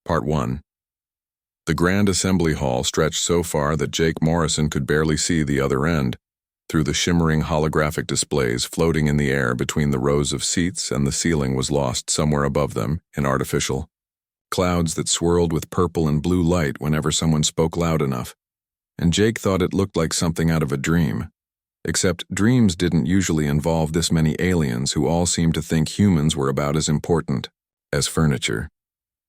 Part 1. The Grand Assembly Hall stretched so far that Jake Morrison could barely see the other end, through the shimmering holographic displays floating in the air between the rows of seats, and the ceiling was lost somewhere above them in artificial clouds that swirled with purple and blue light whenever someone spoke loud enough, and Jake thought it looked like something out of a dream. Except dreams didn't usually involve this many aliens who all seemed to think humans were about as important as furniture.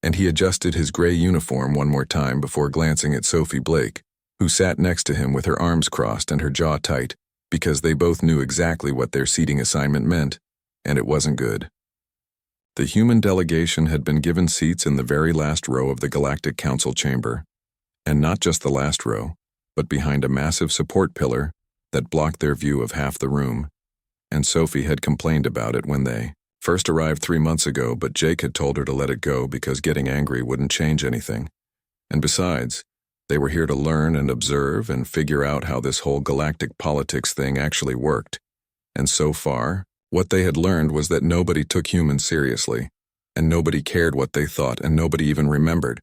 And he adjusted his gray uniform one more time before glancing at Sophie Blake, who sat next to him with her arms crossed and her jaw tight, because they both knew exactly what their seating assignment meant, and it wasn't good. The human delegation had been given seats in the very last row of the Galactic Council chamber, and not just the last row, but behind a massive support pillar that blocked their view of half the room, and Sophie had complained about it when they first arrived 3 months ago, but Jake had told her to let it go because getting angry wouldn't change anything. And besides, they were here to learn and observe and figure out how this whole galactic politics thing actually worked. And so far, what they had learned was that nobody took humans seriously, and nobody cared what they thought, and nobody even remembered.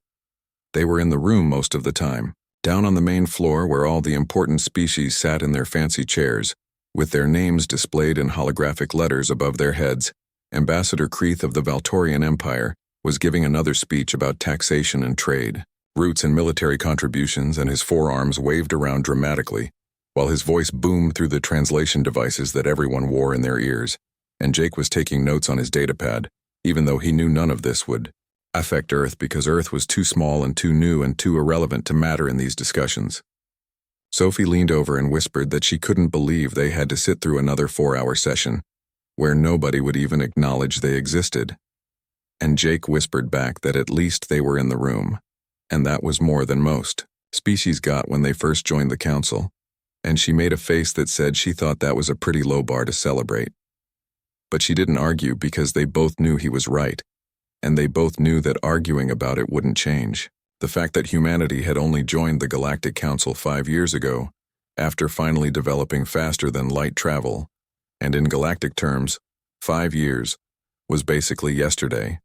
They were in the room most of the time, down on the main floor where all the important species sat in their fancy chairs, with their names displayed in holographic letters above their heads. Ambassador Kreeth of the Valtorian Empire was giving another speech about taxation and trade, routes and military contributions, and his forearms waved around dramatically, while his voice boomed through the translation devices that everyone wore in their ears, and Jake was taking notes on his datapad, even though he knew none of this would affect Earth because Earth was too small and too new and too irrelevant to matter in these discussions. Sophie leaned over and whispered that she couldn't believe they had to sit through another 4-hour session, where nobody would even acknowledge they existed. And Jake whispered back that at least they were in the room, and that was more than most species got when they first joined the council, and she made a face that said she thought that was a pretty low bar to celebrate. But she didn't argue because they both knew he was right, and they both knew that arguing about it wouldn't change. The fact that humanity had only joined the Galactic Council 5 years ago, after finally developing faster than light travel, and in galactic terms, 5 years, was basically yesterday,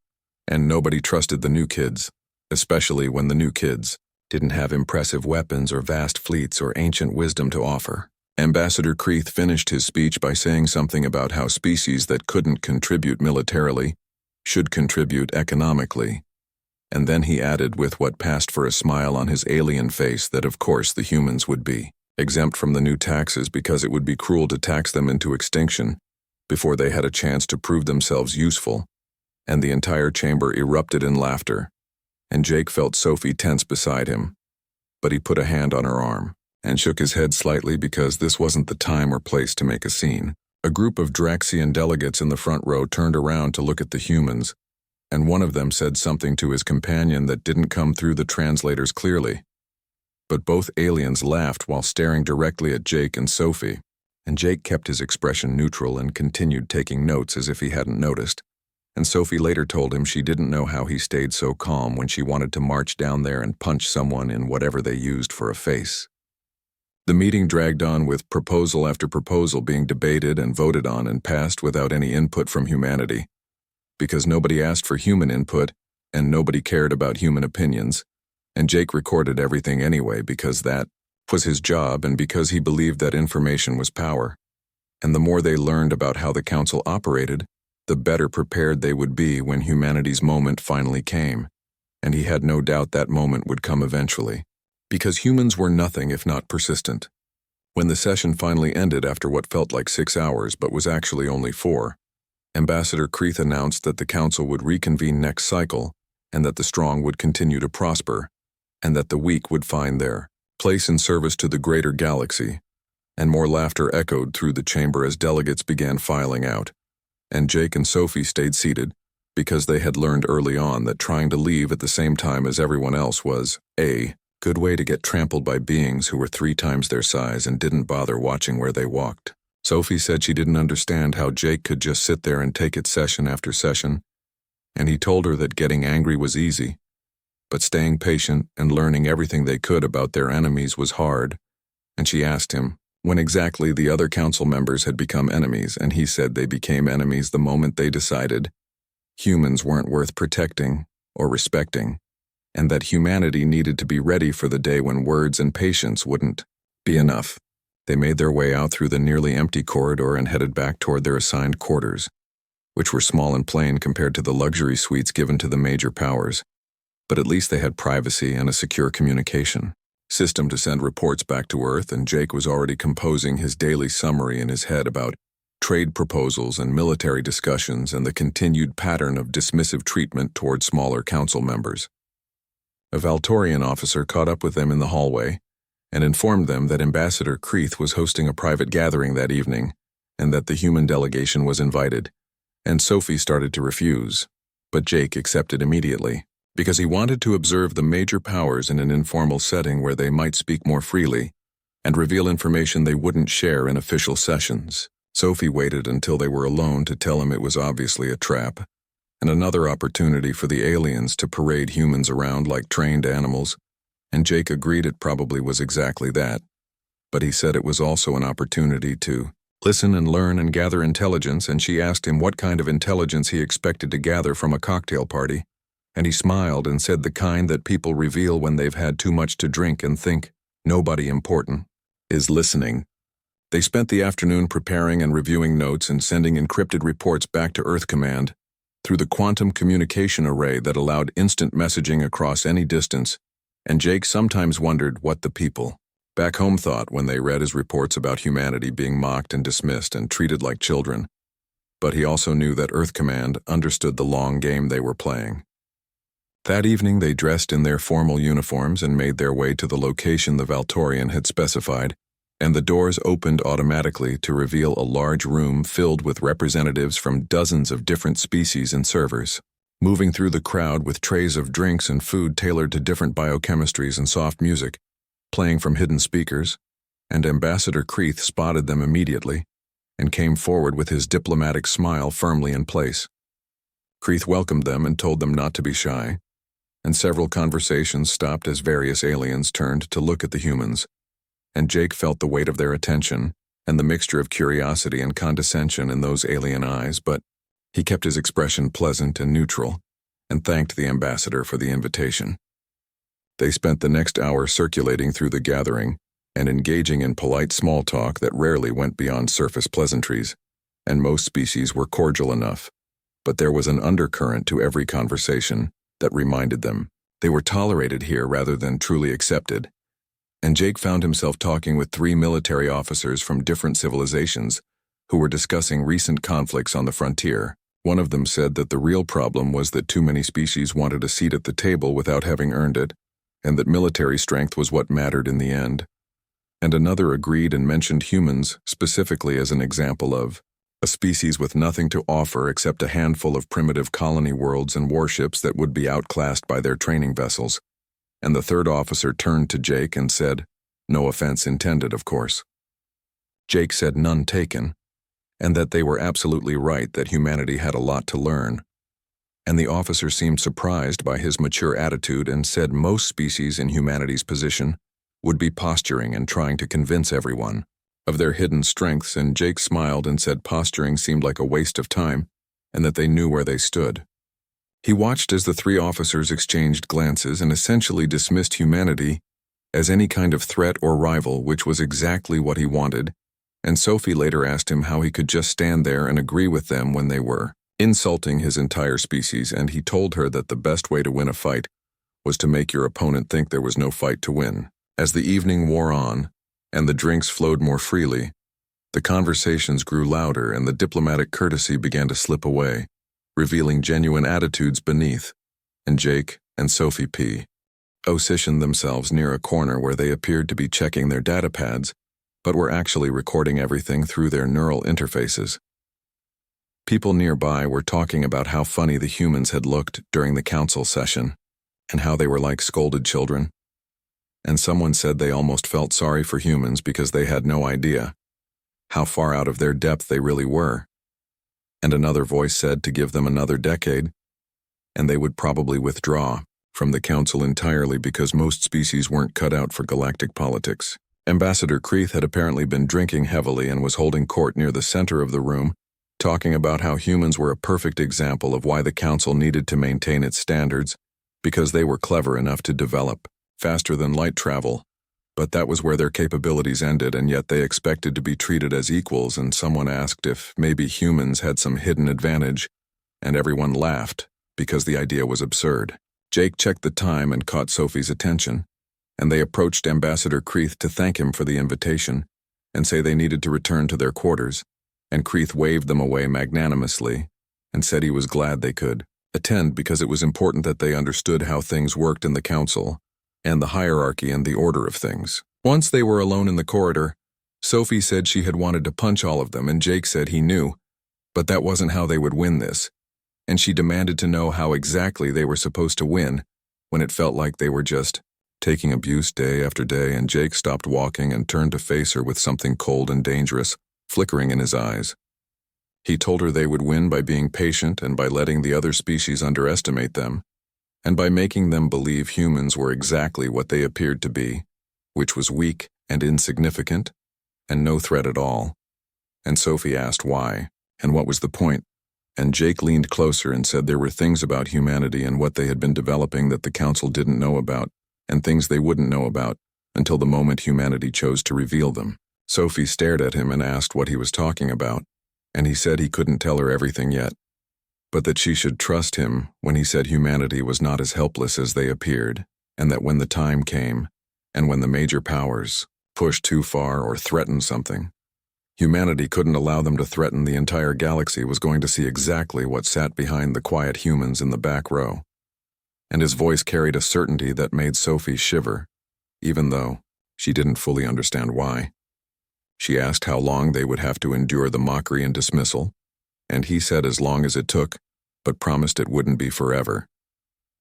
and nobody trusted the new kids, especially when the new kids didn't have impressive weapons or vast fleets or ancient wisdom to offer. Ambassador Kreeth finished his speech by saying something about how species that couldn't contribute militarily should contribute economically, and then he added with what passed for a smile on his alien face that of course the humans would be exempt from the new taxes because it would be cruel to tax them into extinction before they had a chance to prove themselves useful, and the entire chamber erupted in laughter, and Jake felt Sophie tense beside him, but he put a hand on her arm and shook his head slightly because this wasn't the time or place to make a scene. A group of Draxian delegates in the front row turned around to look at the humans, and one of them said something to his companion that didn't come through the translators clearly. But both aliens laughed while staring directly at Jake and Sophie, and Jake kept his expression neutral and continued taking notes as if he hadn't noticed, and Sophie later told him she didn't know how he stayed so calm when she wanted to march down there and punch someone in whatever they used for a face. The meeting dragged on with proposal after proposal being debated and voted on and passed without any input from humanity, because nobody asked for human input and nobody cared about human opinions. And Jake recorded everything anyway because that was his job and because he believed that information was power. And the more they learned about how the council operated, the better prepared they would be when humanity's moment finally came. And he had no doubt that moment would come eventually, because humans were nothing if not persistent. When the session finally ended after what felt like 6 hours but was actually only 4, Ambassador Kreeth announced that the council would reconvene next cycle and that the strong would continue to prosper, and that the weak would find their place in service to the greater galaxy, and more laughter echoed through the chamber as delegates began filing out, and Jake and Sophie stayed seated because they had learned early on that trying to leave at the same time as everyone else was a good way to get trampled by beings who were 3 times their size and didn't bother watching where they walked. Sophie said she didn't understand how Jake could just sit there and take it session after session, and he told her that getting angry was easy, but staying patient and learning everything they could about their enemies was hard, and she asked him when exactly the other council members had become enemies, and he said they became enemies the moment they decided humans weren't worth protecting or respecting, and that humanity needed to be ready for the day when words and patience wouldn't be enough. They made their way out through the nearly empty corridor and headed back toward their assigned quarters, which were small and plain compared to the luxury suites given to the major powers. But at least they had privacy and a secure communication system to send reports back to Earth, and Jake was already composing his daily summary in his head about trade proposals and military discussions and the continued pattern of dismissive treatment toward smaller council members. A Valtorian officer caught up with them in the hallway and informed them that Ambassador Kreith was hosting a private gathering that evening and that the human delegation was invited, and Sophie started to refuse, but Jake accepted immediately, because he wanted to observe the major powers in an informal setting where they might speak more freely and reveal information they wouldn't share in official sessions. Sophie waited until they were alone to tell him it was obviously a trap, and another opportunity for the aliens to parade humans around like trained animals, and Jake agreed it probably was exactly that, but he said it was also an opportunity to listen and learn and gather intelligence, and she asked him what kind of intelligence he expected to gather from a cocktail party, and he smiled and said the kind that people reveal when they've had too much to drink and think nobody important is listening. They spent the afternoon preparing and reviewing notes and sending encrypted reports back to Earth Command through the quantum communication array that allowed instant messaging across any distance, and Jake sometimes wondered what the people back home thought when they read his reports about humanity being mocked and dismissed and treated like children. But he also knew that Earth Command understood the long game they were playing. That evening they dressed in their formal uniforms and made their way to the location the Valtorian had specified, and the doors opened automatically to reveal a large room filled with representatives from dozens of different species and servers, moving through the crowd with trays of drinks and food tailored to different biochemistries and soft music, playing from hidden speakers, and Ambassador Kreith spotted them immediately and came forward with his diplomatic smile firmly in place. Kreith welcomed them and told them not to be shy, and several conversations stopped as various aliens turned to look at the humans, and Jake felt the weight of their attention and the mixture of curiosity and condescension in those alien eyes, but he kept his expression pleasant and neutral and thanked the ambassador for the invitation. They spent the next hour circulating through the gathering and engaging in polite small talk that rarely went beyond surface pleasantries, and most species were cordial enough, but there was an undercurrent to every conversation that reminded them they were tolerated here rather than truly accepted. And Jake found himself talking with 3 military officers from different civilizations who were discussing recent conflicts on the frontier. One of them said that the real problem was that too many species wanted a seat at the table without having earned it, and that military strength was what mattered in the end. And another agreed and mentioned humans specifically as an example of a species with nothing to offer except a handful of primitive colony worlds and warships that would be outclassed by their training vessels. And the third officer turned to Jake and said, "No offense intended, of course." Jake said none taken, and that they were absolutely right that humanity had a lot to learn. And the officer seemed surprised by his mature attitude and said most species in humanity's position would be posturing and trying to convince everyone of their hidden strengths, and Jake smiled and said posturing seemed like a waste of time and that they knew where they stood. He watched as the 3 officers exchanged glances and essentially dismissed humanity as any kind of threat or rival, which was exactly what he wanted, and Sophie later asked him how he could just stand there and agree with them when they were insulting his entire species, and he told her that the best way to win a fight was to make your opponent think there was no fight to win. As the evening wore on, and the drinks flowed more freely, the conversations grew louder and the diplomatic courtesy began to slip away, revealing genuine attitudes beneath, and Jake and Sophie positioned themselves near a corner where they appeared to be checking their data pads, but were actually recording everything through their neural interfaces. People nearby were talking about how funny the humans had looked during the council session, and how they were like scolded children. And someone said they almost felt sorry for humans because they had no idea how far out of their depth they really were. And another voice said to give them another decade, and they would probably withdraw from the council entirely because most species weren't cut out for galactic politics. Ambassador Kreith had apparently been drinking heavily and was holding court near the center of the room, talking about how humans were a perfect example of why the council needed to maintain its standards because they were clever enough to develop faster than light travel, but that was where their capabilities ended, and yet they expected to be treated as equals, and someone asked if maybe humans had some hidden advantage, and everyone laughed because the idea was absurd. Jake checked the time and caught Sophie's attention, and they approached Ambassador Creeth to thank him for the invitation and say they needed to return to their quarters, and Creeth waved them away magnanimously and said he was glad they could attend because it was important that they understood how things worked in the council and the hierarchy and the order of things. Once they were alone in the corridor, Sophie said she had wanted to punch all of them, and Jake said he knew, but that wasn't how they would win this, and she demanded to know how exactly they were supposed to win when it felt like they were just taking abuse day after day, and Jake stopped walking and turned to face her with something cold and dangerous flickering in his eyes. He told her they would win by being patient and by letting the other species underestimate them, and by making them believe humans were exactly what they appeared to be, which was weak and insignificant, and no threat at all. And Sophie asked why, and what was the point, and Jake leaned closer and said there were things about humanity and what they had been developing that the council didn't know about, and things they wouldn't know about until the moment humanity chose to reveal them. Sophie stared at him and asked what he was talking about, and he said he couldn't tell her everything yet, but that she should trust him when he said humanity was not as helpless as they appeared, and that when the time came, and when the major powers pushed too far or threatened something, humanity couldn't allow them to threaten. The entire galaxy was going to see exactly what sat behind the quiet humans in the back row. And his voice carried a certainty that made Sophie shiver, even though she didn't fully understand why. She asked how long they would have to endure the mockery and dismissal, and he said as long as it took, but promised it wouldn't be forever.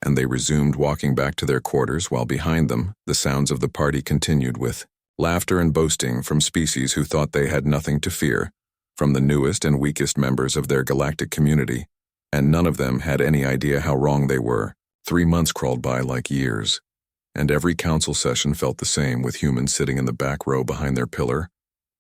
And they resumed walking back to their quarters while behind them, the sounds of the party continued with laughter and boasting from species who thought they had nothing to fear, from the newest and weakest members of their galactic community, and none of them had any idea how wrong they were. 3 months crawled by like years, and every council session felt the same, with humans sitting in the back row behind their pillar,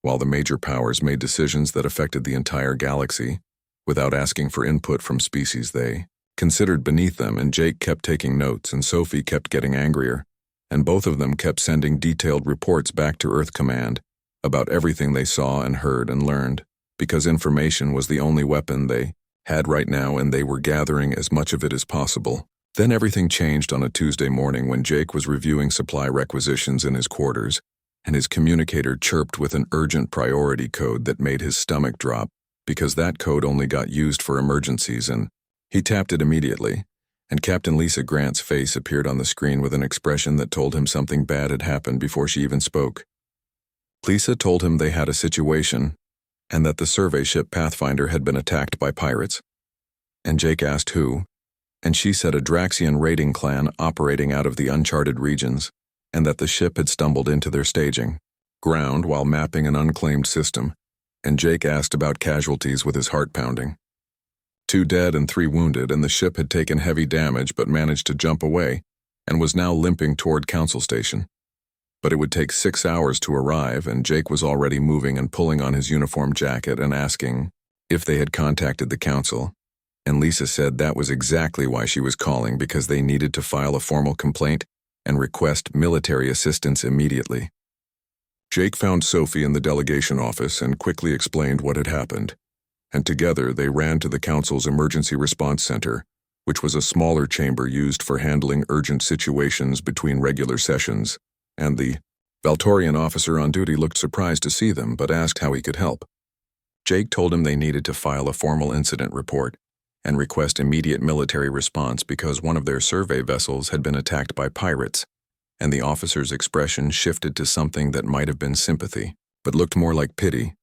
while the major powers made decisions that affected the entire galaxy, without asking for input from species they considered beneath them. And Jake kept taking notes, and Sophie kept getting angrier, and both of them kept sending detailed reports back to Earth Command about everything they saw and heard and learned, because information was the only weapon they had right now, and they were gathering as much of it as possible. Then everything changed on a Tuesday morning when Jake was reviewing supply requisitions in his quarters, and his communicator chirped with an urgent priority code that made his stomach drop, because that code only got used for emergencies, and he tapped it immediately, and Captain Lisa Grant's face appeared on the screen with an expression that told him something bad had happened before she even spoke. Lisa told him they had a situation, and that the survey ship Pathfinder had been attacked by pirates. And Jake asked who, and she said a Draxian raiding clan operating out of the uncharted regions, and that the ship had stumbled into their staging ground while mapping an unclaimed system, and Jake asked about casualties with his heart pounding. 2 dead and 3 wounded, and the ship had taken heavy damage but managed to jump away and was now limping toward Council Station. But it would take 6 hours to arrive, and Jake was already moving and pulling on his uniform jacket and asking if they had contacted the Council. And Lisa said that was exactly why she was calling, because they needed to file a formal complaint and request military assistance immediately. Jake found Sophie in the delegation office and quickly explained what had happened, and together they ran to the Council's Emergency Response Center, which was a smaller chamber used for handling urgent situations between regular sessions, and the Valtorian officer on duty looked surprised to see them but asked how he could help. Jake told him they needed to file a formal incident report and request immediate military response because one of their survey vessels had been attacked by pirates, and the officer's expression shifted to something that might have been sympathy, but looked more like pity,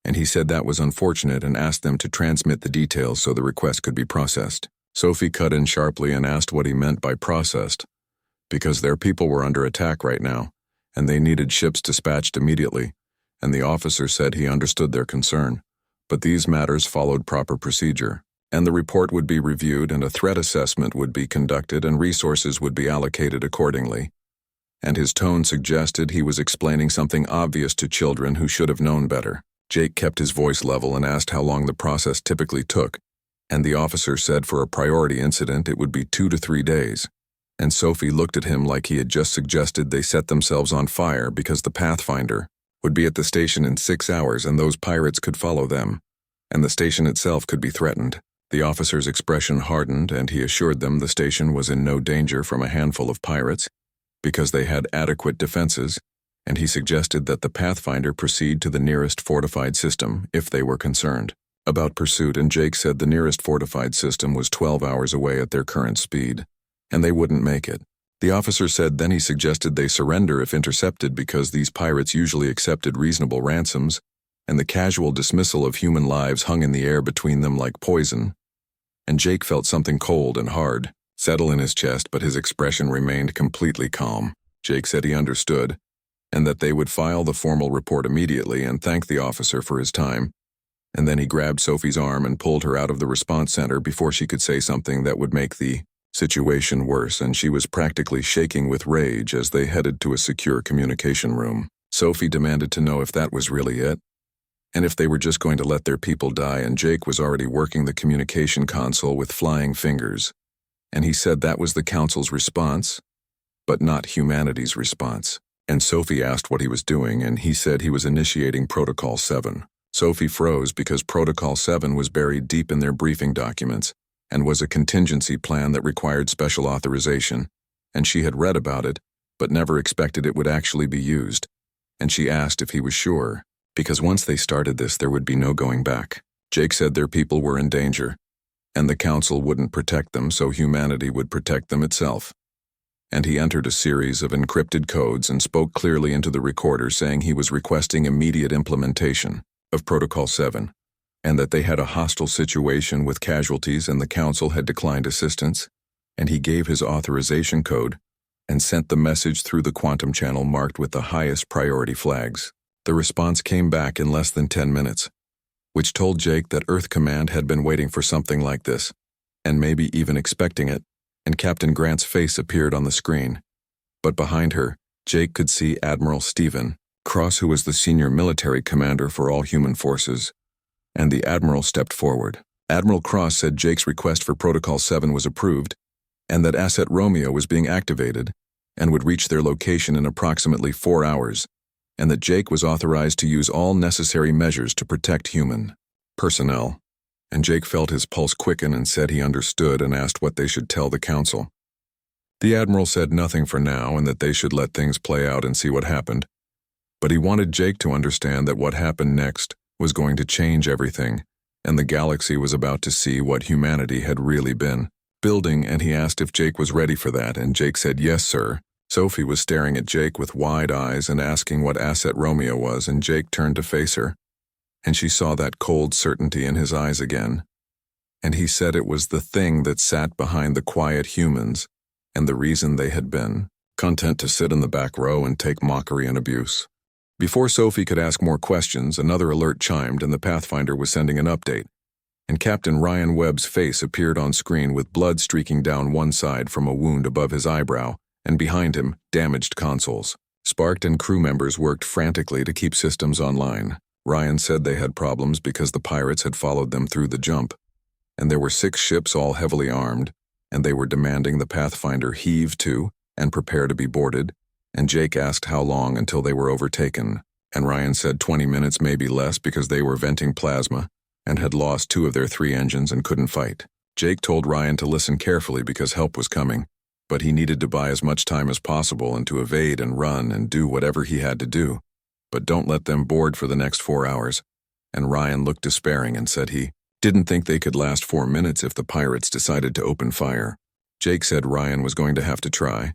and he said that was unfortunate and asked them to transmit the details so the request could be processed. Sophie cut in sharply and asked what he meant by processed, because their people were under attack right now, and they needed ships dispatched immediately, and the officer said he understood their concern, but these matters followed proper procedure, and the report would be reviewed and a threat assessment would be conducted and resources would be allocated accordingly. And his tone suggested he was explaining something obvious to children who should have known better. Jake kept his voice level and asked how long the process typically took, and the officer said for a priority incident it would be 2 to 3 days. And Sophie looked at him like he had just suggested they set themselves on fire because the Pathfinder would be at the station in 6 hours and those pirates could follow them, and the station itself could be threatened. The officer's expression hardened, and he assured them the station was in no danger from a handful of pirates because they had adequate defenses, and he suggested that the Pathfinder proceed to the nearest fortified system if they were concerned about pursuit, and Jake said the nearest fortified system was 12 hours away at their current speed, and they wouldn't make it. The officer said then he suggested they surrender if intercepted because these pirates usually accepted reasonable ransoms, and the casual dismissal of human lives hung in the air between them like poison. And Jake felt something cold and hard settle in his chest, but his expression remained completely calm. Jake said he understood, and that they would file the formal report immediately and thank the officer for his time, and then he grabbed Sophie's arm and pulled her out of the response center before she could say something that would make the situation worse, and she was practically shaking with rage as they headed to a secure communication room. Sophie demanded to know if that was really it, and if they were just going to let their people die, and Jake was already working the communication console with flying fingers, and he said that was the Council's response, but not humanity's response. And Sophie asked what he was doing, and he said he was initiating Protocol 7. Sophie froze because Protocol 7 was buried deep in their briefing documents and was a contingency plan that required special authorization, and she had read about it, but never expected it would actually be used. And she asked if he was sure, because once they started this there would be no going back. Jake said their people were in danger, and the Council wouldn't protect them, so humanity would protect them itself. And he entered a series of encrypted codes and spoke clearly into the recorder, saying he was requesting immediate implementation of Protocol 7, and that they had a hostile situation with casualties and the Council had declined assistance, and he gave his authorization code and sent the message through the quantum channel marked with the highest priority flags. The response came back in less than 10 minutes, which told Jake that Earth Command had been waiting for something like this, and maybe even expecting it, and Captain Grant's face appeared on the screen. But behind her, Jake could see Admiral Stephen Cross, who was the senior military commander for all human forces, and the Admiral stepped forward. Admiral Cross said Jake's request for Protocol 7 was approved, and that Asset Romeo was being activated, and would reach their location in approximately 4 hours, and that Jake was authorized to use all necessary measures to protect human personnel. And Jake felt his pulse quicken and said he understood and asked what they should tell the Council. The Admiral said nothing for now and that they should let things play out and see what happened, but he wanted Jake to understand that what happened next was going to change everything, and the galaxy was about to see what humanity had really been building, and he asked if Jake was ready for that, and Jake said, "Yes, sir." Sophie was staring at Jake with wide eyes and asking what Asset Romeo was, and Jake turned to face her, and she saw that cold certainty in his eyes again. And he said it was the thing that sat behind the quiet humans, and the reason they had been content to sit in the back row and take mockery and abuse. Before Sophie could ask more questions, another alert chimed and the Pathfinder was sending an update, and Captain Ryan Webb's face appeared on screen with blood streaking down one side from a wound above his eyebrow, and behind him, damaged consoles. Sparked and crew members worked frantically to keep systems online. Ryan said they had problems because the pirates had followed them through the jump, and there were 6 ships all heavily armed, and they were demanding the Pathfinder heave to and prepare to be boarded, and Jake asked how long until they were overtaken, and Ryan said 20 minutes, maybe less, because they were venting plasma and had lost 2 of their 3 engines and couldn't fight. Jake told Ryan to listen carefully because help was coming, but he needed to buy as much time as possible and to evade and run and do whatever he had to do. But don't let them board for the next 4 hours. And Ryan looked despairing and said he didn't think they could last 4 minutes if the pirates decided to open fire. Jake said Ryan was going to have to try,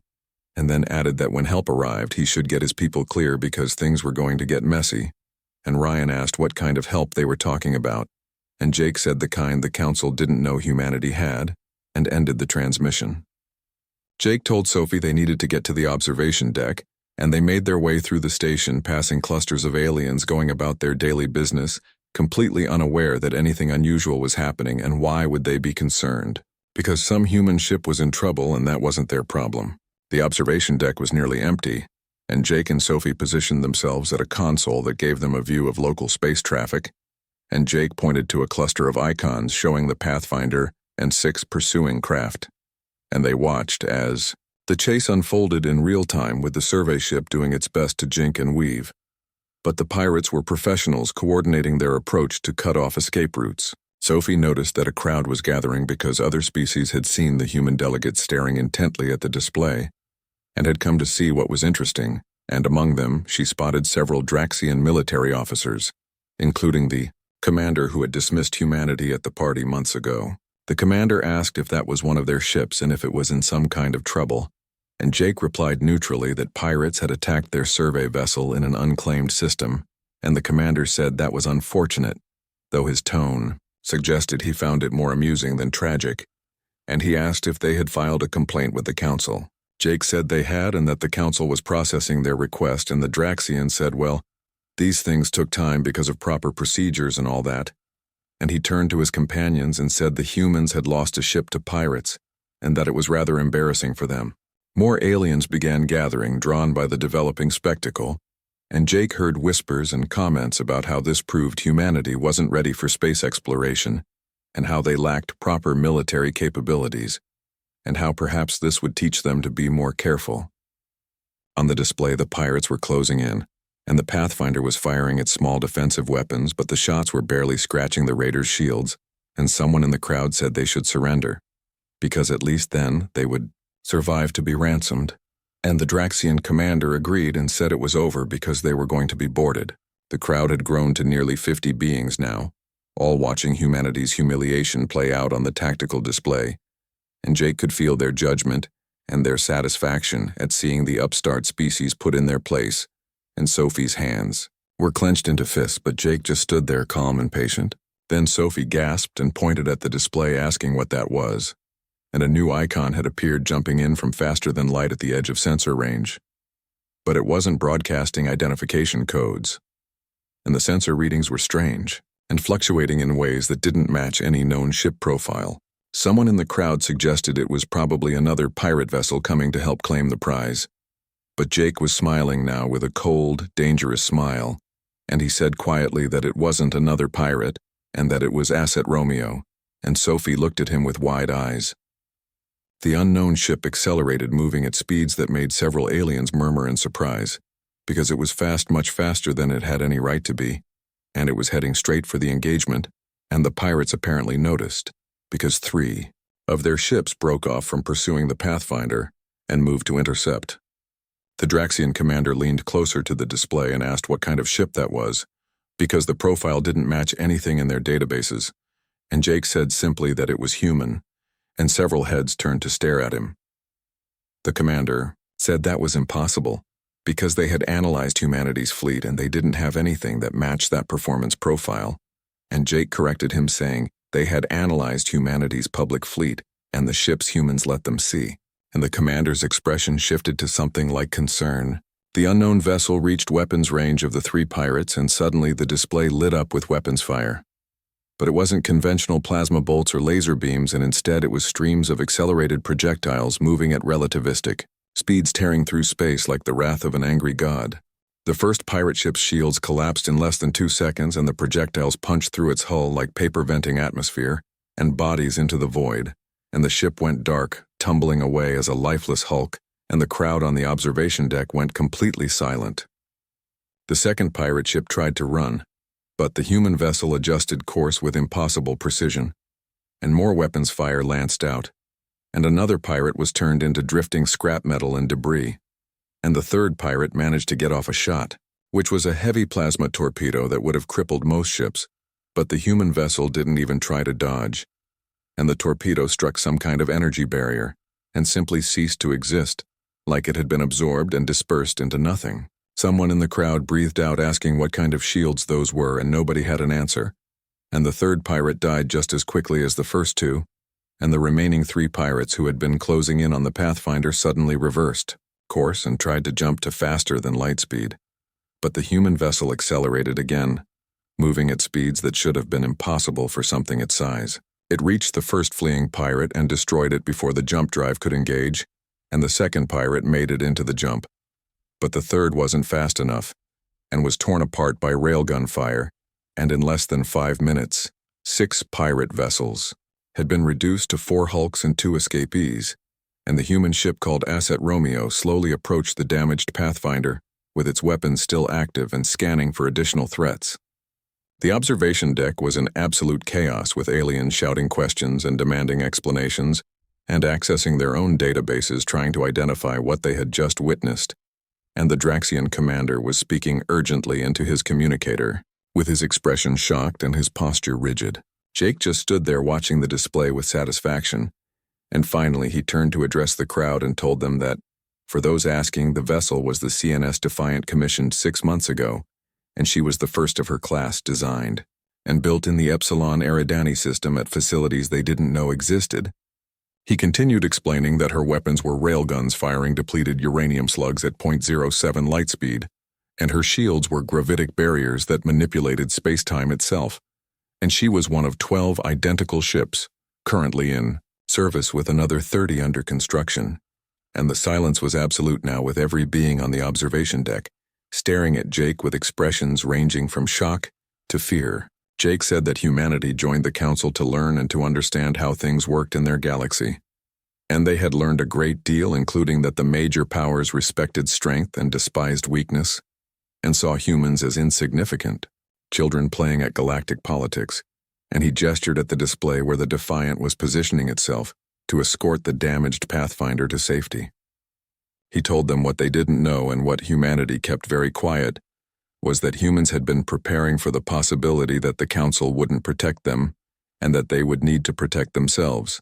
and then added that when help arrived he should get his people clear because things were going to get messy. And Ryan asked what kind of help they were talking about, and Jake said the kind the Council didn't know humanity had, and ended the transmission. Jake told Sophie they needed to get to the observation deck, and they made their way through the station, passing clusters of aliens going about their daily business, completely unaware that anything unusual was happening, and why would they be concerned? Because some human ship was in trouble and that wasn't their problem. The observation deck was nearly empty, and Jake and Sophie positioned themselves at a console that gave them a view of local space traffic, and Jake pointed to a cluster of icons showing the Pathfinder and 6 pursuing craft. And they watched as The chase unfolded in real time with the survey ship doing its best to jink and weave. But the pirates were professionals coordinating their approach to cut off escape routes. Sophie noticed that a crowd was gathering because other species had seen the human delegates staring intently at the display and had come to see what was interesting, and among them she spotted several Draxian military officers, including the commander who had dismissed humanity at the party months ago. The commander asked if that was one of their ships and if it was in some kind of trouble, and Jake replied neutrally that pirates had attacked their survey vessel in an unclaimed system, and the commander said that was unfortunate, though his tone suggested he found it more amusing than tragic, and he asked if they had filed a complaint with the council. Jake said they had and that the council was processing their request, and the Draxian said, well, these things took time because of proper procedures and all that, and he turned to his companions and said the humans had lost a ship to pirates, and that it was rather embarrassing for them. More aliens began gathering, drawn by the developing spectacle, and Jake heard whispers and comments about how this proved humanity wasn't ready for space exploration, and how they lacked proper military capabilities, and how perhaps this would teach them to be more careful. On the display, the pirates were closing in, and the Pathfinder was firing its small defensive weapons, but the shots were barely scratching the raiders' shields, and someone in the crowd said they should surrender, because at least then they would survive to be ransomed. And the Draxian commander agreed and said it was over because they were going to be boarded. The crowd had grown to nearly 50 beings now, all watching humanity's humiliation play out on the tactical display, and Jake could feel their judgment and their satisfaction at seeing the upstart species put in their place, and Sophie's hands were clenched into fists, but Jake just stood there calm and patient. Then Sophie gasped and pointed at the display, asking what that was, and a new icon had appeared, jumping in from faster than light at the edge of sensor range. But it wasn't broadcasting identification codes, and the sensor readings were strange and fluctuating in ways that didn't match any known ship profile. Someone in the crowd suggested it was probably another pirate vessel coming to help claim the prize. But Jake was smiling now with a cold, dangerous smile, and he said quietly that it wasn't another pirate and that it was Asset Romeo, and Sophie looked at him with wide eyes. The unknown ship accelerated, moving at speeds that made several aliens murmur in surprise, because it was fast, much faster than it had any right to be, and it was heading straight for the engagement, and the pirates apparently noticed, because 3 of their ships broke off from pursuing the Pathfinder and moved to intercept. The Draxian commander leaned closer to the display and asked what kind of ship that was, because the profile didn't match anything in their databases, and Jake said simply that it was human, and several heads turned to stare at him. The commander said that was impossible, because they had analyzed humanity's fleet and they didn't have anything that matched that performance profile, and Jake corrected him, saying they had analyzed humanity's public fleet and the ships humans let them see, and the commander's expression shifted to something like concern. The unknown vessel reached weapons range of the 3 pirates, and suddenly the display lit up with weapons fire. But it wasn't conventional plasma bolts or laser beams, and instead it was streams of accelerated projectiles moving at relativistic speeds, tearing through space like the wrath of an angry god. The first pirate ship's shields collapsed in less than 2 seconds, and the projectiles punched through its hull like paper-venting atmosphere and bodies into the void, and the ship went dark, tumbling away as a lifeless hulk, and the crowd on the observation deck went completely silent. The second pirate ship tried to run, but the human vessel adjusted course with impossible precision, and more weapons fire lanced out, and another pirate was turned into drifting scrap metal and debris, and the third pirate managed to get off a shot, which was a heavy plasma torpedo that would have crippled most ships, but the human vessel didn't even try to dodge, and the torpedo struck some kind of energy barrier and simply ceased to exist, like it had been absorbed and dispersed into nothing. Someone in the crowd breathed out, asking what kind of shields those were, and nobody had an answer, and the third pirate died just as quickly as the first 2, and the remaining 3 pirates who had been closing in on the Pathfinder suddenly reversed course and tried to jump to faster than light speed. But the human vessel accelerated again, moving at speeds that should have been impossible for something its size. It reached the first fleeing pirate and destroyed it before the jump drive could engage, and the second pirate made it into the jump. But the third wasn't fast enough, and was torn apart by railgun fire, and in less than 5 minutes, 6 pirate vessels had been reduced to 4 hulks and 2 escapees, and the human ship called Asset Romeo slowly approached the damaged Pathfinder, with its weapons still active and scanning for additional threats. The observation deck was in absolute chaos, with aliens shouting questions and demanding explanations, and accessing their own databases trying to identify what they had just witnessed. And the Draxian commander was speaking urgently into his communicator, with his expression shocked and his posture rigid. Jake just stood there watching the display with satisfaction, and finally he turned to address the crowd and told them that, for those asking, the vessel was the CNS Defiant commissioned 6 months ago, and she was the first of her class designed and built in the Epsilon Eridani system at facilities they didn't know existed. He continued explaining that her weapons were railguns firing depleted uranium slugs at .07 light speed, and her shields were gravitic barriers that manipulated space-time itself, and she was one of 12 identical ships, currently in service with another 30 under construction. And the silence was absolute now, with every being on the observation deck staring at Jake with expressions ranging from shock to fear. Jake said that humanity joined the council to learn and to understand how things worked in their galaxy. And they had learned a great deal, including that the major powers respected strength and despised weakness, and saw humans as insignificant, children playing at galactic politics, and he gestured at the display where the Defiant was positioning itself to escort the damaged Pathfinder to safety. He told them what they didn't know, and what humanity kept very quiet, was that humans had been preparing for the possibility that the council wouldn't protect them, and that they would need to protect themselves.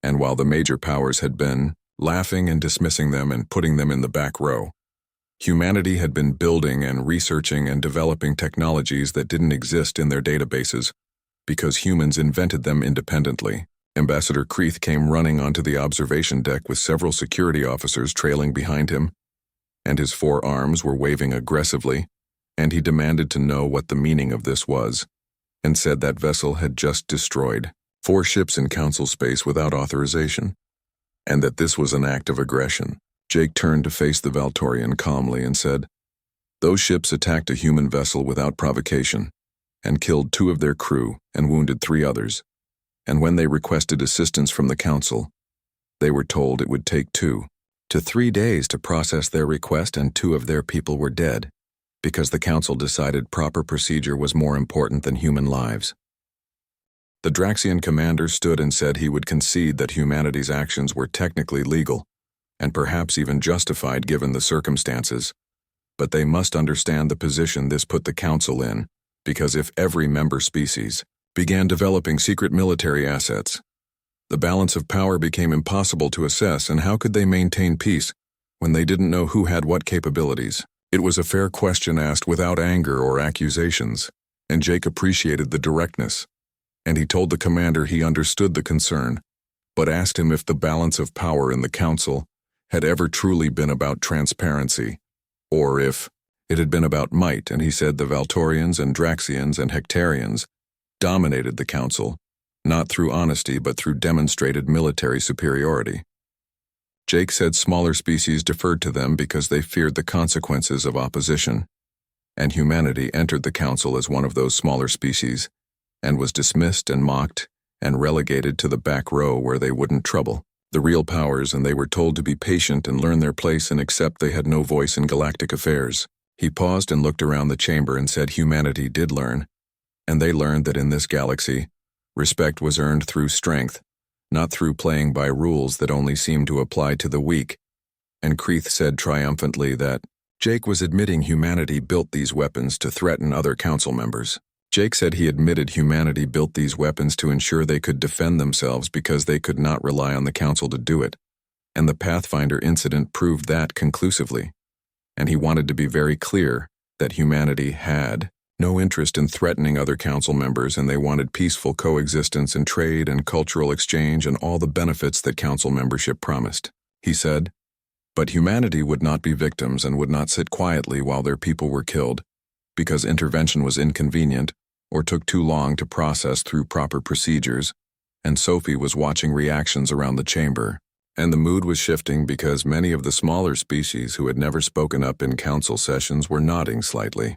And while the major powers had been laughing and dismissing them and putting them in the back row, humanity had been building and researching and developing technologies that didn't exist in their databases, because humans invented them independently. Ambassador Kreith came running onto the observation deck with several security officers trailing behind him, and his 4 arms were waving aggressively, and he demanded to know what the meaning of this was, and said that vessel had just destroyed 4 ships in council space without authorization, and that this was an act of aggression. Jake turned to face the Valtorian calmly and said, "Those ships attacked a human vessel without provocation, and killed 2 of their crew and wounded 3 others. And when they requested assistance from the council, they were told it would take 2 to 3 days to process their request, and 2 of their people were dead, because the council decided proper procedure was more important than human lives." The Draxian commander stood and said he would concede that humanity's actions were technically legal, and perhaps even justified given the circumstances, but they must understand the position this put the council in, because if every member species began developing secret military assets, the balance of power became impossible to assess, and how could they maintain peace when they didn't know who had what capabilities? It was a fair question asked without anger or accusations, and Jake appreciated the directness, and he told the commander he understood the concern, but asked him if the balance of power in the council had ever truly been about transparency, or if it had been about might, and he said the Valtorians and Draxians and Hectarians dominated the council, not through honesty but through demonstrated military superiority. Jake said smaller species deferred to them because they feared the consequences of opposition, and humanity entered the council as one of those smaller species, and was dismissed and mocked and relegated to the back row where they wouldn't trouble the real powers, and they were told to be patient and learn their place and accept they had no voice in galactic affairs. He paused and looked around the chamber and said humanity did learn, and they learned that in this galaxy, respect was earned through strength, not through playing by rules that only seemed to apply to the weak. And Kreith said triumphantly that Jake was admitting humanity built these weapons to threaten other council members. Jake said he admitted humanity built these weapons to ensure they could defend themselves because they could not rely on the council to do it, and the Pathfinder incident proved that conclusively. And he wanted to be very clear that humanity had no interest in threatening other council members, and they wanted peaceful coexistence and trade and cultural exchange and all the benefits that council membership promised. He said, but humanity would not be victims and would not sit quietly while their people were killed, because intervention was inconvenient or took too long to process through proper procedures, and Sophie was watching reactions around the chamber, and the mood was shifting because many of the smaller species who had never spoken up in council sessions were nodding slightly.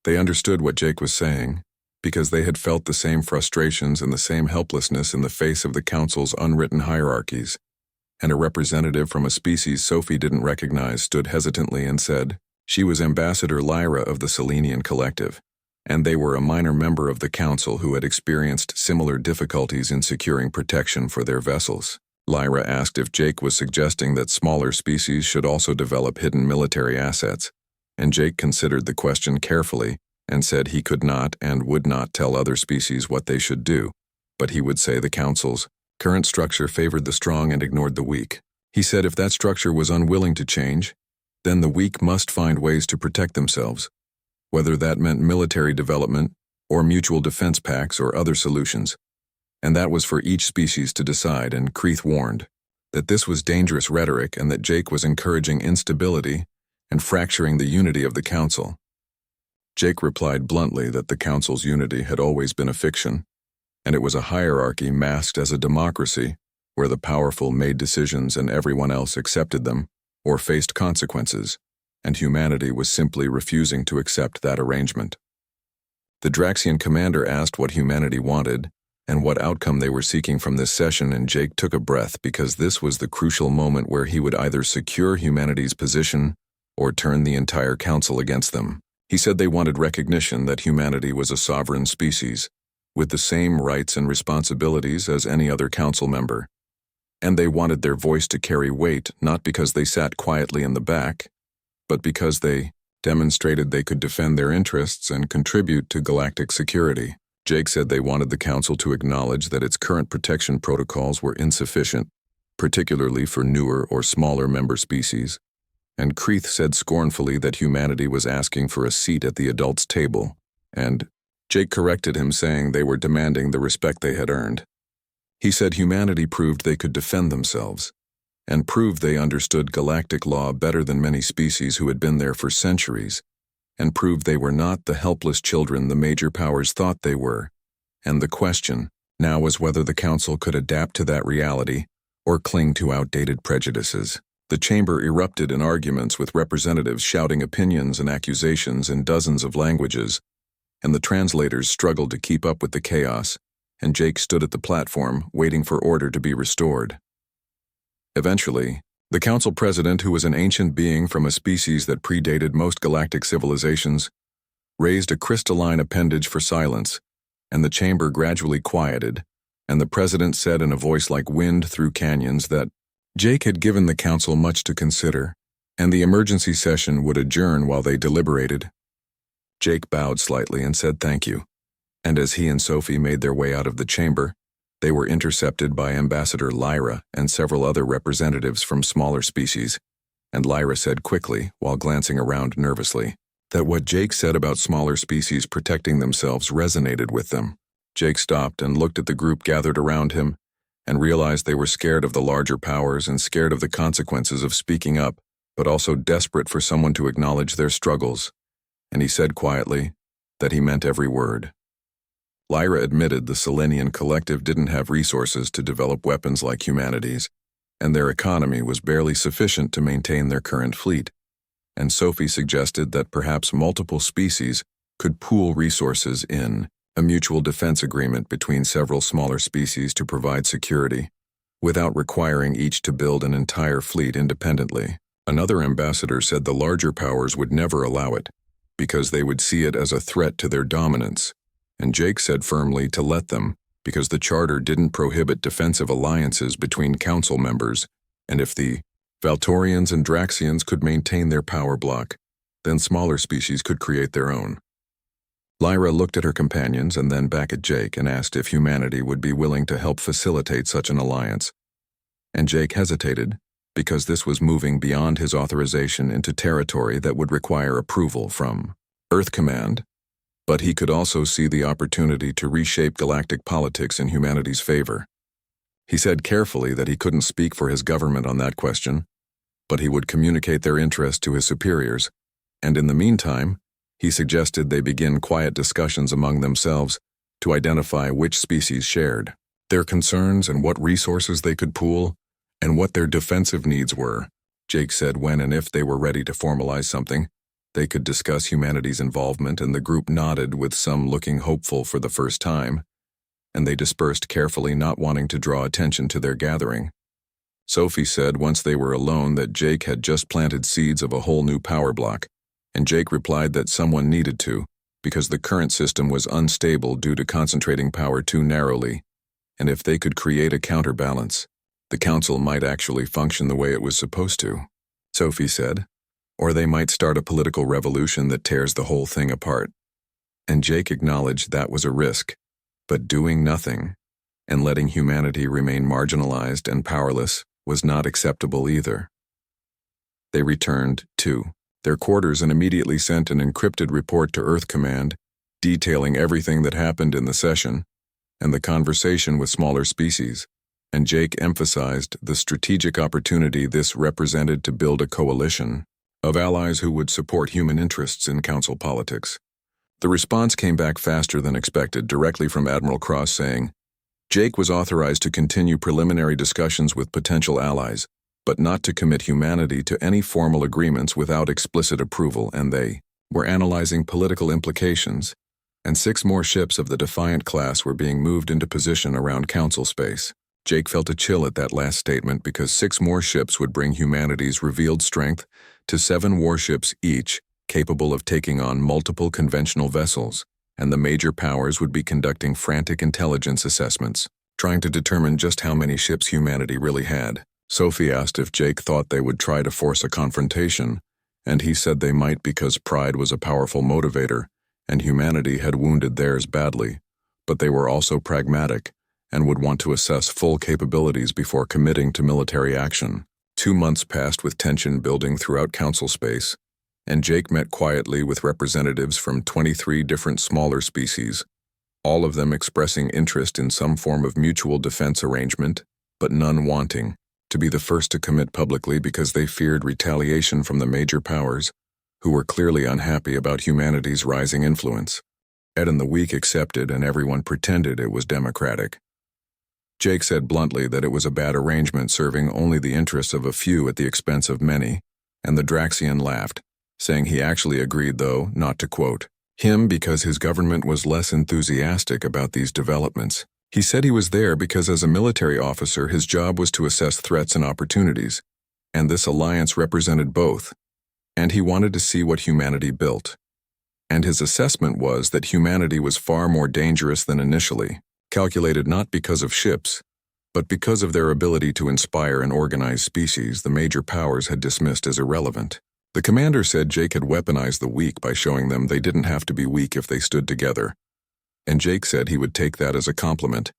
They understood what Jake was saying, because they had felt the same frustrations and the same helplessness in the face of the council's unwritten hierarchies, and a representative from a species Sophie didn't recognize stood hesitantly and said she was Ambassador Lyra of the Selenian Collective, and they were a minor member of the council who had experienced similar difficulties in securing protection for their vessels. Lyra asked if Jake was suggesting that smaller species should also develop hidden military assets, and Jake considered the question carefully and said he could not and would not tell other species what they should do, but he would say the council's current structure favored the strong and ignored the weak. He said if that structure was unwilling to change, then the weak must find ways to protect themselves, whether that meant military development or mutual defense pacts or other solutions. And that was for each species to decide, and Kreith warned that this was dangerous rhetoric and that Jake was encouraging instability and fracturing the unity of the council. Jake replied bluntly that the council's unity had always been a fiction, and it was a hierarchy masked as a democracy where the powerful made decisions and everyone else accepted them or faced consequences, and humanity was simply refusing to accept that arrangement. The Draxian commander asked what humanity wanted and what outcome they were seeking from this session, and Jake took a breath because this was the crucial moment where he would either secure humanity's position or turn the entire council against them. He said they wanted recognition that humanity was a sovereign species, with the same rights and responsibilities as any other council member. And they wanted their voice to carry weight not because they sat quietly in the back, but because they demonstrated they could defend their interests and contribute to galactic security. Jake said they wanted the council to acknowledge that its current protection protocols were insufficient, particularly for newer or smaller member species, and Kreith said scornfully that humanity was asking for a seat at the adults' table, and Jake corrected him, saying they were demanding the respect they had earned. He said humanity proved they could defend themselves, and proved they understood galactic law better than many species who had been there for centuries, and proved they were not the helpless children the major powers thought they were, and the question now was whether the council could adapt to that reality or cling to outdated prejudices. The chamber erupted in arguments with representatives shouting opinions and accusations in dozens of languages, and the translators struggled to keep up with the chaos, and Jake stood at the platform waiting for order to be restored. Eventually, the council president, who was an ancient being from a species that predated most galactic civilizations, raised a crystalline appendage for silence, and the chamber gradually quieted, and the president said in a voice like wind through canyons that Jake had given the council much to consider, and the emergency session would adjourn while they deliberated. Jake bowed slightly and said thank you, and as he and Sophie made their way out of the chamber, they were intercepted by Ambassador Lyra and several other representatives from smaller species, and Lyra said quickly, while glancing around nervously, that what Jake said about smaller species protecting themselves resonated with them. Jake stopped and looked at the group gathered around him, and realized they were scared of the larger powers and scared of the consequences of speaking up, but also desperate for someone to acknowledge their struggles, and he said quietly that he meant every word. Lyra admitted the Selenian Collective didn't have resources to develop weapons like humanity's, and their economy was barely sufficient to maintain their current fleet, and Sophie suggested that perhaps multiple species could pool resources in a mutual defense agreement between several smaller species to provide security, without requiring each to build an entire fleet independently. Another ambassador said the larger powers would never allow it, because they would see it as a threat to their dominance, and Jake said firmly to let them, because the charter didn't prohibit defensive alliances between council members, and if the Valtorians and Draxians could maintain their power block, then smaller species could create their own. Lyra looked at her companions and then back at Jake and asked if humanity would be willing to help facilitate such an alliance, and Jake hesitated, because this was moving beyond his authorization into territory that would require approval from Earth Command, but he could also see the opportunity to reshape galactic politics in humanity's favor. He said carefully that he couldn't speak for his government on that question, but he would communicate their interest to his superiors, and in the meantime, he suggested they begin quiet discussions among themselves to identify which species shared their concerns and what resources they could pool, and what their defensive needs were. Jake said when and if they were ready to formalize something, they could discuss humanity's involvement, and the group nodded, with some looking hopeful for the first time, and they dispersed carefully, not wanting to draw attention to their gathering. Sophie said once they were alone that Jake had just planted seeds of a whole new power block, and Jake replied that someone needed to, because the current system was unstable due to concentrating power too narrowly, and if they could create a counterbalance, the council might actually function the way it was supposed to, Sophie said, or they might start a political revolution that tears the whole thing apart. And Jake acknowledged that was a risk, but doing nothing and letting humanity remain marginalized and powerless was not acceptable either. They returned to their quarters and immediately sent an encrypted report to Earth Command, detailing everything that happened in the session and the conversation with smaller species, and Jake emphasized the strategic opportunity this represented to build a coalition of allies who would support human interests in council politics. The response came back faster than expected, directly from Admiral Cross saying, Jake was authorized to continue preliminary discussions with potential allies, but not to commit humanity to any formal agreements without explicit approval, and they were analyzing political implications, and 6 more ships of the Defiant class were being moved into position around council space. Jake felt a chill at that last statement because 6 more ships would bring humanity's revealed strength to 7 warships each, capable of taking on multiple conventional vessels, and the major powers would be conducting frantic intelligence assessments, trying to determine just how many ships humanity really had. Sophie asked if Jake thought they would try to force a confrontation, and he said they might because pride was a powerful motivator, and humanity had wounded theirs badly, but they were also pragmatic and would want to assess full capabilities before committing to military action. 2 months passed with tension building throughout council space, and Jake met quietly with representatives from 23 different smaller species, all of them expressing interest in some form of mutual defense arrangement, but none wanting to be the first to commit publicly because they feared retaliation from the major powers, who were clearly unhappy about humanity's rising influence. Ed and the weak accepted, and everyone pretended it was democratic. Jake said bluntly that it was a bad arrangement serving only the interests of a few at the expense of many, and the Draxian laughed, saying he actually agreed, though, not to quote him because his government was less enthusiastic about these developments. He said he was there because as a military officer his job was to assess threats and opportunities, and this alliance represented both, and he wanted to see what humanity built. And his assessment was that humanity was far more dangerous than initially calculated, not because of ships, but because of their ability to inspire and organize species the major powers had dismissed as irrelevant. The commander said Jake had weaponized the weak by showing them they didn't have to be weak if they stood together, and Jake said he would take that as a compliment,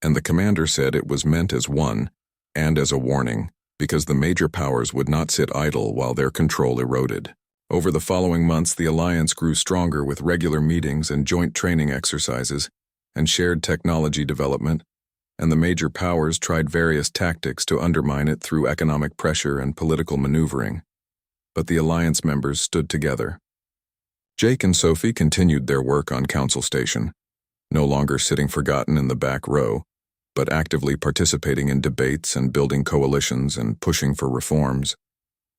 and the commander said it was meant as one, and as a warning, because the major powers would not sit idle while their control eroded. Over the following months, the alliance grew stronger with regular meetings and joint training exercises, and shared technology development, and the major powers tried various tactics to undermine it through economic pressure and political maneuvering. But the alliance members stood together. Jake and Sophie continued their work on Council Station, no longer sitting forgotten in the back row, but actively participating in debates and building coalitions and pushing for reforms.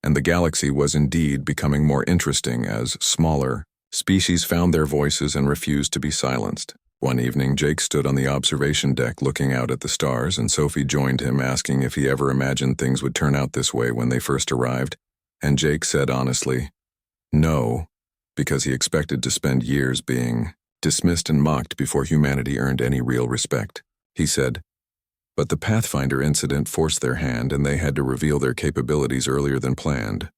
And the galaxy was indeed becoming more interesting as smaller species found their voices and refused to be silenced. One evening, Jake stood on the observation deck looking out at the stars, and Sophie joined him, asking if he ever imagined things would turn out this way when they first arrived, and Jake said honestly, no, because he expected to spend years being dismissed and mocked before humanity earned any real respect. He said, but the Pathfinder incident forced their hand and they had to reveal their capabilities earlier than planned,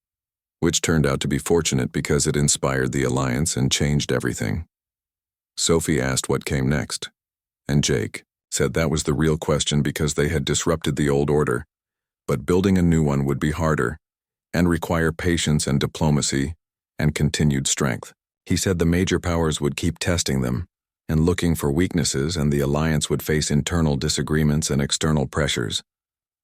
which turned out to be fortunate because it inspired the alliance and changed everything. Sophie asked what came next, and Jake said that was the real question because they had disrupted the old order, but building a new one would be harder and require patience and diplomacy and continued strength. He said the major powers would keep testing them and looking for weaknesses, and the alliance would face internal disagreements and external pressures.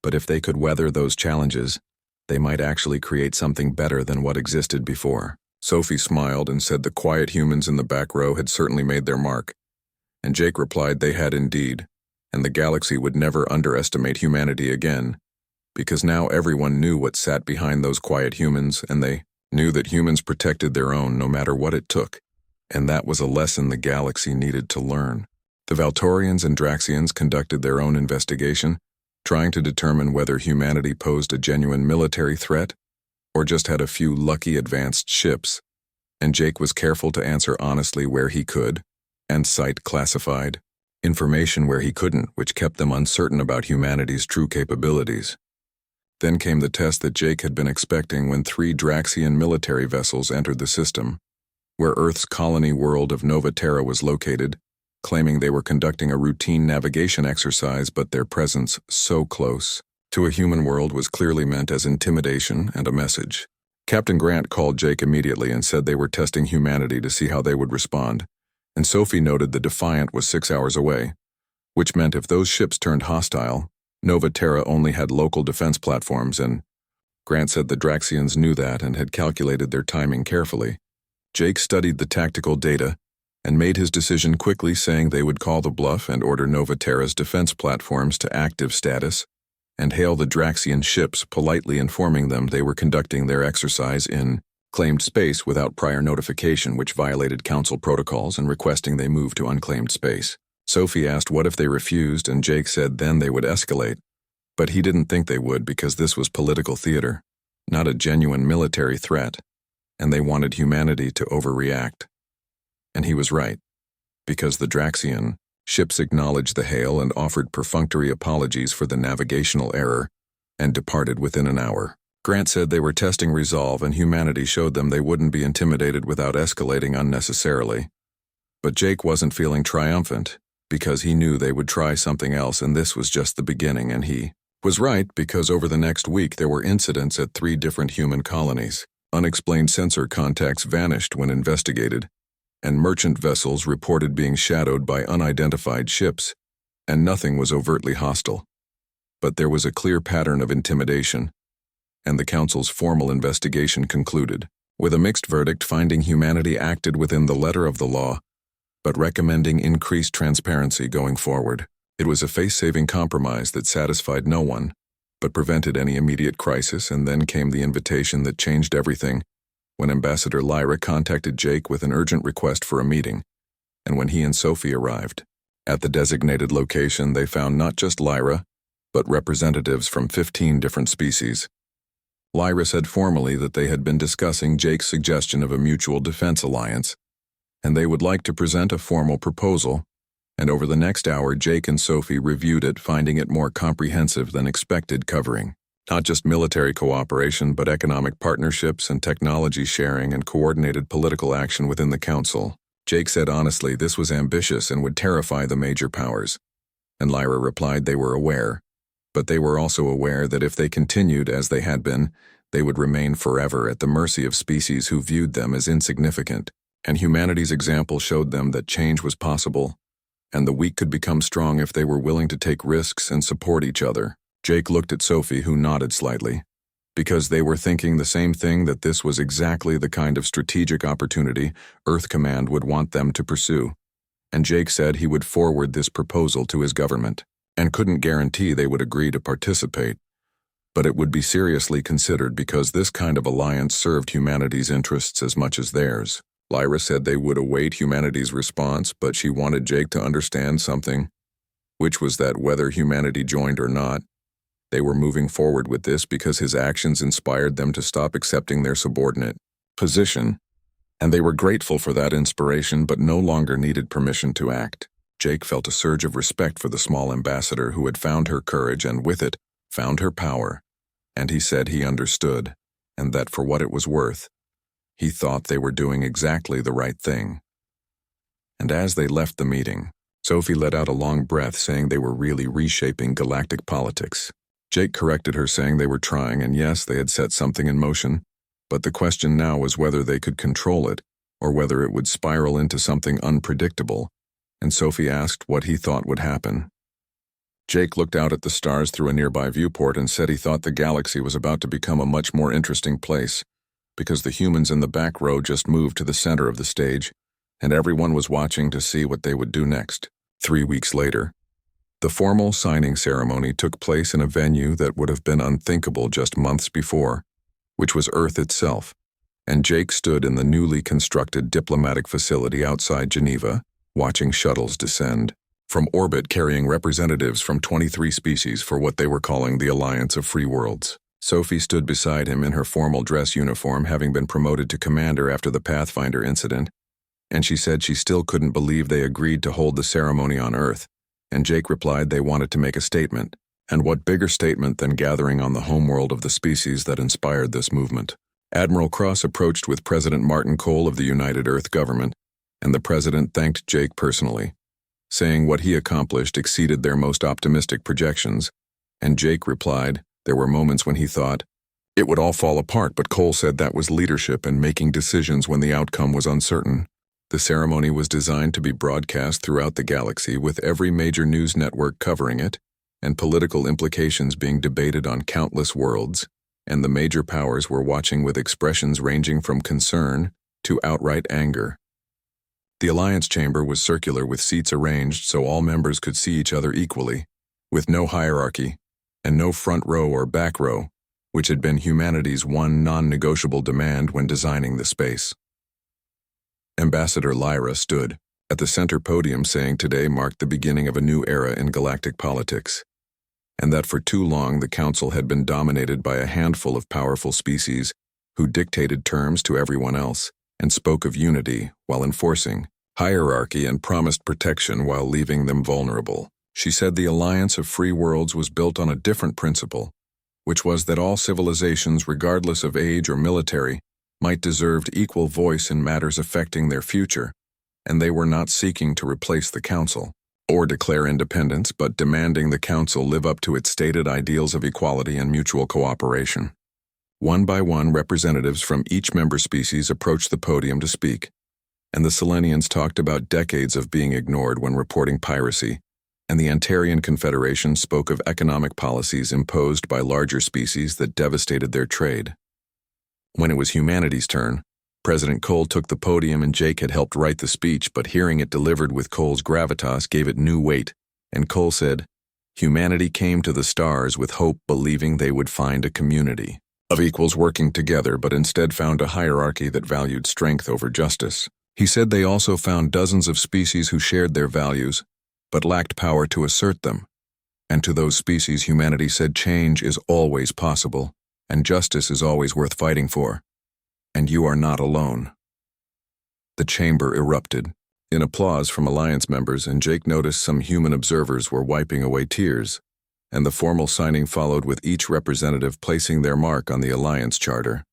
But if they could weather those challenges, they might actually create something better than what existed before. Sophie smiled and said the quiet humans in the back row had certainly made their mark, and Jake replied they had indeed, and the galaxy would never underestimate humanity again, because now everyone knew what sat behind those quiet humans, and they knew that humans protected their own no matter what it took, and that was a lesson the galaxy needed to learn. The Valtorians and Draxians conducted their own investigation, trying to determine whether humanity posed a genuine military threat or just had a few lucky advanced ships, and Jake was careful to answer honestly where he could, and cite classified information where he couldn't, which kept them uncertain about humanity's true capabilities. Then came the test that Jake had been expecting when 3 Draxian military vessels entered the system, where Earth's colony world of Nova Terra was located, claiming they were conducting a routine navigation exercise, but their presence so close to a human world was clearly meant as intimidation and a message. Captain Grant called Jake immediately and said they were testing humanity to see how they would respond, and Sophie noted the Defiant was 6 hours away, which meant if those ships turned hostile, Nova Terra only had local defense platforms, and Grant said the Draxians knew that and had calculated their timing carefully. Jake studied the tactical data and made his decision quickly, saying they would call the bluff and order Nova Terra's defense platforms to active status and hail the Draxian ships, politely informing them they were conducting their exercise in claimed space without prior notification, which violated council protocols, and requesting they move to unclaimed space. Sophie asked what if they refused, and Jake said then they would escalate. But he didn't think they would, because this was political theater, not a genuine military threat, and they wanted humanity to overreact. And he was right, because the Draxian ships acknowledged the hail and offered perfunctory apologies for the navigational error, and departed within an hour. Grant said they were testing resolve, and humanity showed them they wouldn't be intimidated without escalating unnecessarily. But Jake wasn't feeling triumphant, because he knew they would try something else, and this was just the beginning, and he was right, because over the next week there were incidents at 3 different human colonies. Unexplained sensor contacts vanished when investigated, and merchant vessels reported being shadowed by unidentified ships, and nothing was overtly hostile. But there was a clear pattern of intimidation, and the Council's formal investigation concluded with a mixed verdict, finding humanity acted within the letter of the law, but recommending increased transparency going forward. It was a face-saving compromise that satisfied no one, but prevented any immediate crisis, and then came the invitation that changed everything, when Ambassador Lyra contacted Jake with an urgent request for a meeting, and when he and Sophie arrived. At the designated location, they found not just Lyra, but representatives from 15 different species. Lyra said formally that they had been discussing Jake's suggestion of a mutual defense alliance, and they would like to present a formal proposal, and over the next hour Jake and Sophie reviewed it, finding it more comprehensive than expected, covering not just military cooperation, but economic partnerships and technology sharing and coordinated political action within the Council. Jake said honestly this was ambitious and would terrify the major powers, and Lyra replied they were aware, but they were also aware that if they continued as they had been, they would remain forever at the mercy of species who viewed them as insignificant, and humanity's example showed them that change was possible, and the weak could become strong if they were willing to take risks and support each other. Jake looked at Sophie, who nodded slightly, because they were thinking the same thing, that this was exactly the kind of strategic opportunity Earth Command would want them to pursue, and Jake said he would forward this proposal to his government, and couldn't guarantee they would agree to participate, but it would be seriously considered because this kind of alliance served humanity's interests as much as theirs. Lyra said they would await humanity's response, but she wanted Jake to understand something, which was that whether humanity joined or not, they were moving forward with this because his actions inspired them to stop accepting their subordinate position, and they were grateful for that inspiration but no longer needed permission to act. Jake felt a surge of respect for the small ambassador who had found her courage and with it found her power, and he said he understood, and that for what it was worth, he thought they were doing exactly the right thing. And as they left the meeting, Sophie let out a long breath, saying they were really reshaping galactic politics. Jake corrected her, saying they were trying, and yes, they had set something in motion, but the question now was whether they could control it, or whether it would spiral into something unpredictable, and Sophie asked what he thought would happen. Jake looked out at the stars through a nearby viewport and said he thought the galaxy was about to become a much more interesting place, because the humans in the back row just moved to the center of the stage, and everyone was watching to see what they would do next. 3 weeks later, the formal signing ceremony took place in a venue that would have been unthinkable just months before, which was Earth itself, and Jake stood in the newly constructed diplomatic facility outside Geneva, watching shuttles descend. from orbit carrying representatives from 23 species for what they were calling the Alliance of Free Worlds. Sophie stood beside him in her formal dress uniform, having been promoted to commander after the Pathfinder incident, and she said she still couldn't believe they agreed to hold the ceremony on Earth, and Jake replied they wanted to make a statement. And what bigger statement than gathering on the homeworld of the species that inspired this movement? Admiral Cross approached with President Martin Cole of the United Earth government, and the president thanked Jake personally, saying what he accomplished exceeded their most optimistic projections, and Jake replied, there were moments when he thought, it would all fall apart, but Cole said that was leadership and making decisions when the outcome was uncertain. The ceremony was designed to be broadcast throughout the galaxy, with every major news network covering it, and political implications being debated on countless worlds, and the major powers were watching with expressions ranging from concern to outright anger. The Alliance Chamber was circular, with seats arranged so all members could see each other equally, with no hierarchy, and no front row or back row, which had been humanity's one non-negotiable demand when designing the space. Ambassador Lyra stood at the center podium, saying today marked the beginning of a new era in galactic politics, and that for too long the Council had been dominated by a handful of powerful species who dictated terms to everyone else and spoke of unity while enforcing hierarchy and promised protection while leaving them vulnerable. She said the Alliance of Free Worlds was built on a different principle, which was that all civilizations, regardless of age or military, might deserve equal voice in matters affecting their future, and they were not seeking to replace the Council or declare independence, but demanding the Council live up to its stated ideals of equality and mutual cooperation. One by one, representatives from each member species approached the podium to speak, and the Selenians talked about decades of being ignored when reporting piracy, and the Antarian Confederation spoke of economic policies imposed by larger species that devastated their trade. When it was humanity's turn, President Cole took the podium, and Jake had helped write the speech, but hearing it delivered with Cole's gravitas gave it new weight, and Cole said, humanity came to the stars with hope, believing they would find a community of equals working together, but instead found a hierarchy that valued strength over justice. He said they also found dozens of species who shared their values, but lacked power to assert them. And to those species, humanity said change is always possible, and justice is always worth fighting for. And you are not alone. The chamber erupted in applause from Alliance members, and Jake noticed some human observers were wiping away tears, and the formal signing followed, with each representative placing their mark on the Alliance Charter.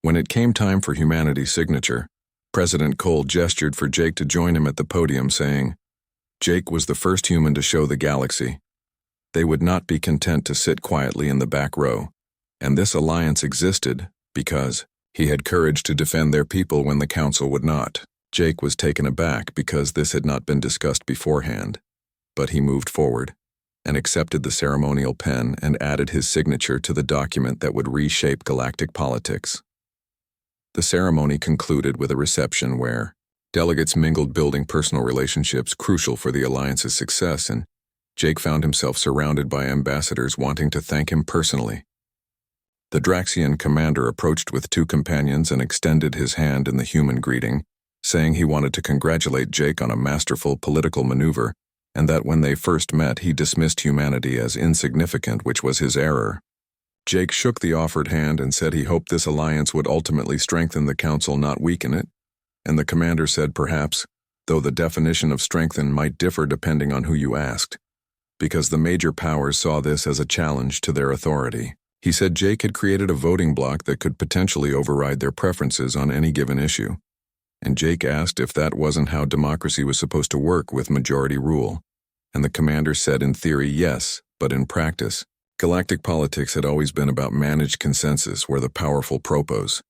When it came time for humanity's signature, President Cole gestured for Jake to join him at the podium, saying, Jake was the first human to show the galaxy they would not be content to sit quietly in the back row, and this alliance existed because he had courage to defend their people when the Council would not. Jake was taken aback because this had not been discussed beforehand, but he moved forward and accepted the ceremonial pen and added his signature to the document that would reshape galactic politics. The ceremony concluded with a reception where delegates mingled, building personal relationships crucial for the Alliance's success, and Jake found himself surrounded by ambassadors wanting to thank him personally. The Draxian commander approached with two companions and extended his hand in the human greeting, saying he wanted to congratulate Jake on a masterful political maneuver, and that when they first met he dismissed humanity as insignificant, which was his error. Jake shook the offered hand and said he hoped this alliance would ultimately strengthen the Council, not weaken it, and the commander said perhaps, though the definition of strengthen might differ depending on who you asked, because the major powers saw this as a challenge to their authority. He said Jake had created a voting bloc that could potentially override their preferences on any given issue, and Jake asked if that wasn't how democracy was supposed to work, with majority rule, and the commander said in theory yes, but in practice, galactic politics had always been about managed consensus where the powerful propose